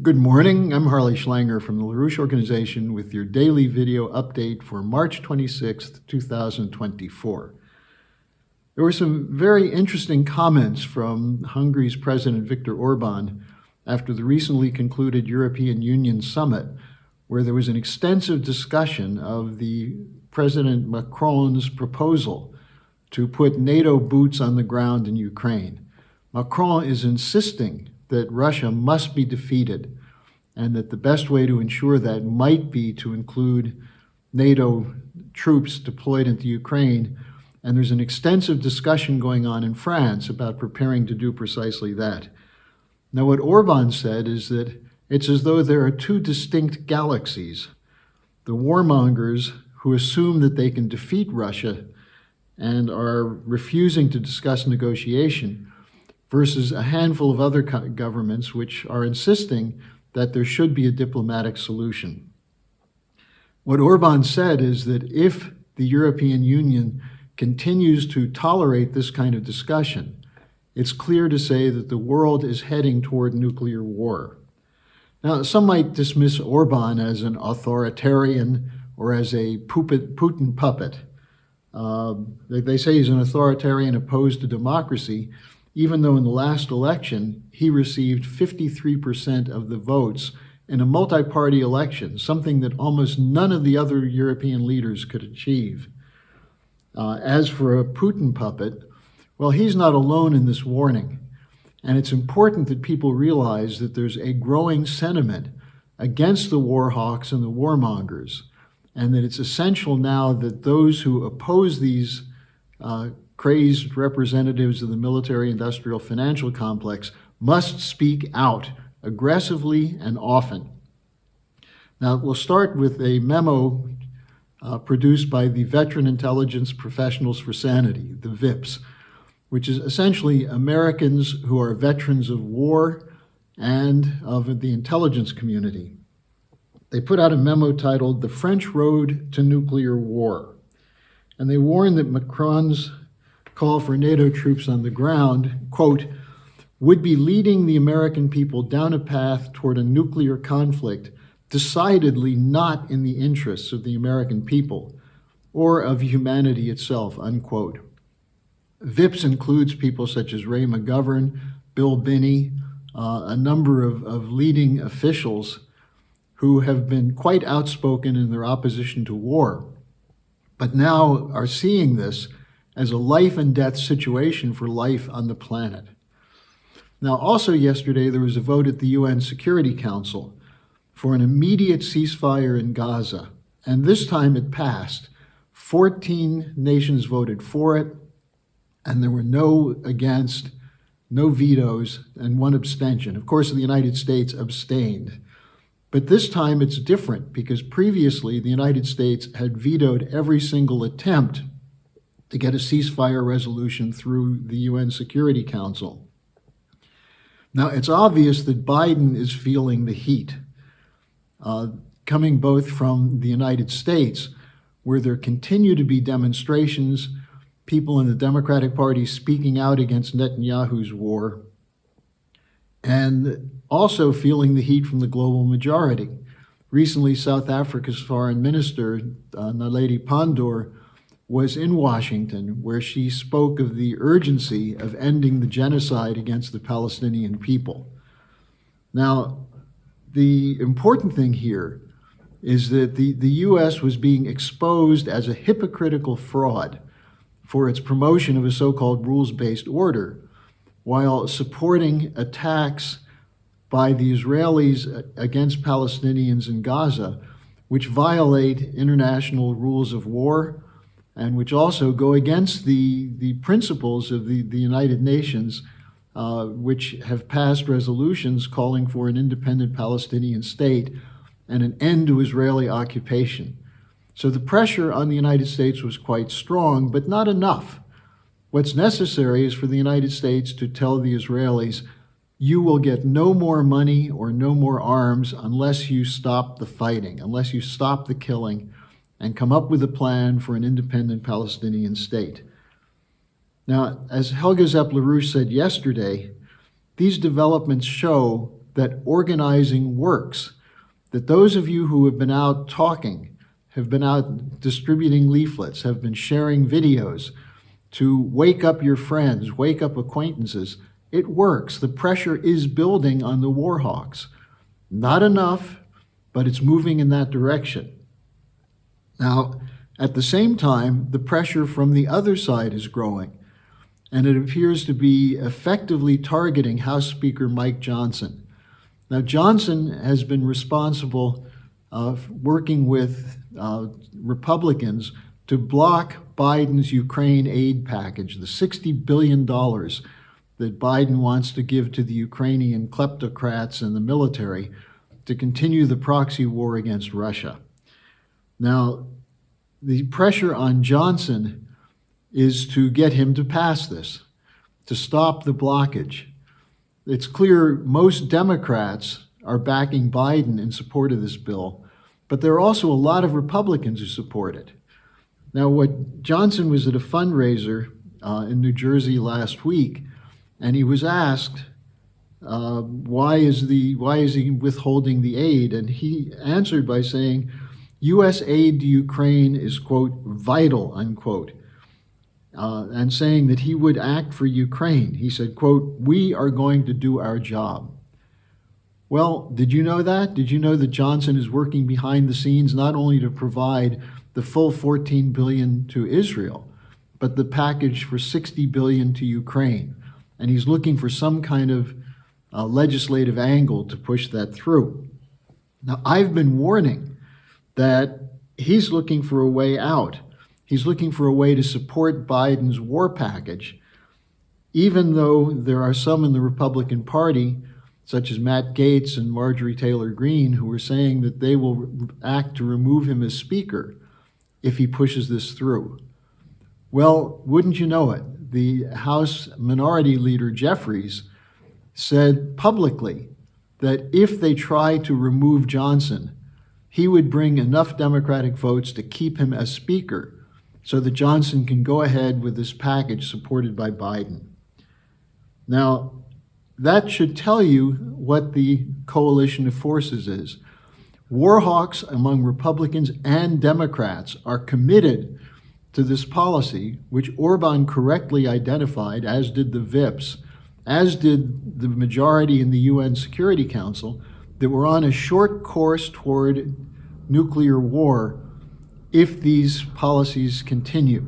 Good morning, I'm Harley Schlanger from the LaRouche Organization with your daily video update for March 26th, 2024. There were some very interesting comments from Hungary's President Vtktor Orban after the recently concluded European Union summit, where there was an extensive discussion of the President Macron's proposal to put NATO boots on the ground in Ukraine. Macron is insisting that Russia must be defeated, and that the best way to ensure that might be to include NATO troops deployed into Ukraine. And there's an extensive discussion going on in France about preparing to do precisely that. Now, what Orban said is that it's as though there are two distinct galaxies: the warmongers who assume that they can defeat Russia and are refusing to discuss negotiation, versus a handful of other governments which are insisting that there should be a diplomatic solution. What Orban said is that if the European Union continues to tolerate this kind of discussion, it's clear to say that the world is heading toward nuclear war. Now, some might dismiss Orban as an authoritarian or as a Putin puppet. They say he's an authoritarian opposed to democracy, even though in the last election, he received 53% of the votes in a multi-party election, something that almost none of the other European leaders could achieve. As for a Putin puppet, well, he's not alone in this warning. And it's important that people realize that there's a growing sentiment against the war hawks and the warmongers, and that it's essential now that those who oppose these crazed representatives of the military-industrial financial complex must speak out aggressively and often. Now, we'll start with a memo produced by the Veteran Intelligence Professionals for Sanity, the VIPs, which is essentially Americans who are veterans of war and of the intelligence community. They put out a memo titled "The French Road to Nuclear War," and they warn that Macron's call for NATO troops on the ground, quote, would be leading the American people down a path toward a nuclear conflict decidedly not in the interests of the American people or of humanity itself, unquote. VIPs includes people such as Ray McGovern, Bill Binney, a number of leading officials who have been quite outspoken in their opposition to war, but now are seeing this as a life and death situation for life on the planet. Now, also yesterday, there was a vote at the UN Security Council for an immediate ceasefire in Gaza, and this time it passed. 14 nations voted for it, and there were no against, no vetoes, and one abstention. Of course, the United States abstained. But this time it's different, because previously the United States had vetoed every single attempt to get a ceasefire resolution through the UN Security Council. Now, it's obvious that Biden is feeling the heat, coming both from the United States, where there continue to be demonstrations, people in the Democratic Party speaking out against Netanyahu's war, and also feeling the heat from the global majority. Recently, South Africa's foreign minister, Naledi Pandor, was in Washington, where she spoke of the urgency of ending the genocide against the Palestinian people. Now, the important thing here is that the U.S. was being exposed as a hypocritical fraud for its promotion of a so-called rules-based order, while supporting attacks by the Israelis against Palestinians in Gaza, which violate international rules of war and which also go against the principles of the United Nations, which have passed resolutions calling for an independent Palestinian state and an end to Israeli occupation. So the pressure on the United States was quite strong, but not enough. What's necessary is for the United States to tell the Israelis, you will get no more money or no more arms unless you stop the fighting, unless you stop the killing, and come up with a plan for an independent Palestinian state. Now, as Helga Zepp-LaRouche said yesterday, these developments show that organizing works, that those of you who have been out talking, have been out distributing leaflets, have been sharing videos to wake up your friends, wake up acquaintances, it works. The pressure is building on the war hawks. Not enough, but it's moving in that direction. Now, at the same time, the pressure from the other side is growing, and it appears to be effectively targeting House Speaker Mike Johnson. Now, Johnson has been responsible working with Republicans to block Biden's Ukraine aid package, the $60 billion that Biden wants to give to the Ukrainian kleptocrats and the military to continue the proxy war against Russia. Now, the pressure on Johnson is to get him to pass this, to stop the blockage. It's clear most Democrats are backing Biden in support of this bill, but there are also a lot of Republicans who support it. Now, what Johnson was at a fundraiser in New Jersey last week, and he was asked, why is he withholding the aid? And he answered by saying, U.S. aid to Ukraine is, quote, vital, unquote, and saying that he would act for Ukraine. He said, quote, we are going to do our job. Well, did you know that? Did you know that Johnson is working behind the scenes not only to provide the full $14 billion to Israel, but the package for $60 billion to Ukraine? And he's looking for some kind of legislative angle to push that through. Now, I've been warning that he's looking for a way out. He's looking for a way to support Biden's war package, even though there are some in the Republican Party, such as Matt Gaetz and Marjorie Taylor Greene, who are saying that they will act to remove him as Speaker if he pushes this through. Well, wouldn't you know it, the House Minority Leader Jeffries said publicly that if they try to remove Johnson, he would bring enough Democratic votes to keep him as Speaker so that Johnson can go ahead with this package supported by Biden. Now, that should tell you what the coalition of forces is. War hawks among Republicans and Democrats are committed to this policy, which Orban correctly identified, as did the VIPs, as did the majority in the UN Security Council, that we're on a short course toward nuclear war if these policies continue.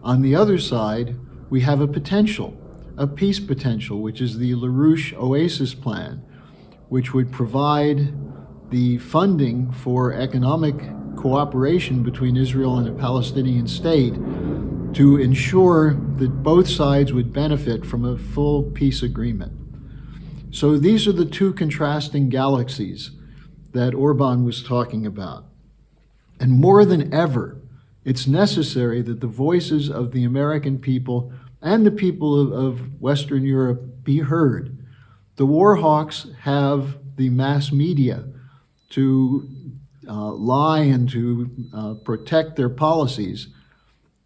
On the other side, we have a potential, a peace potential, which is the LaRouche Oasis plan, which would provide the funding for economic cooperation between Israel and a Palestinian state to ensure that both sides would benefit from a full peace agreement. So these are the two contrasting galaxies that Orban was talking about. And more than ever, it's necessary that the voices of the American people and the people of Western Europe be heard. The war hawks have the mass media to lie and to protect their policies,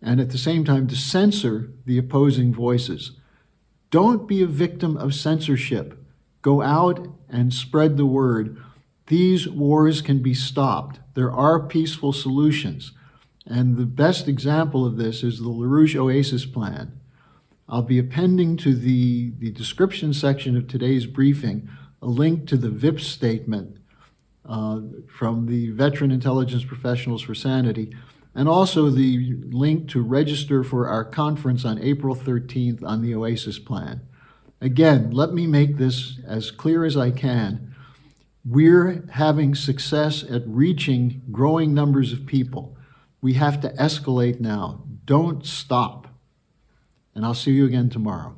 and at the same time to censor the opposing voices. Don't be a victim of censorship. Go out and spread the word. These wars can be stopped. There are peaceful solutions. And the best example of this is the LaRouche Oasis plan. I'll be appending to the description section of today's briefing a link to the VIP statement from the Veteran Intelligence Professionals for Sanity, and also the link to register for our conference on April 13th on the Oasis plan. Again, let me make this as clear as I can. We're having success at reaching growing numbers of people. We have to escalate now. Don't stop. And I'll see you again tomorrow.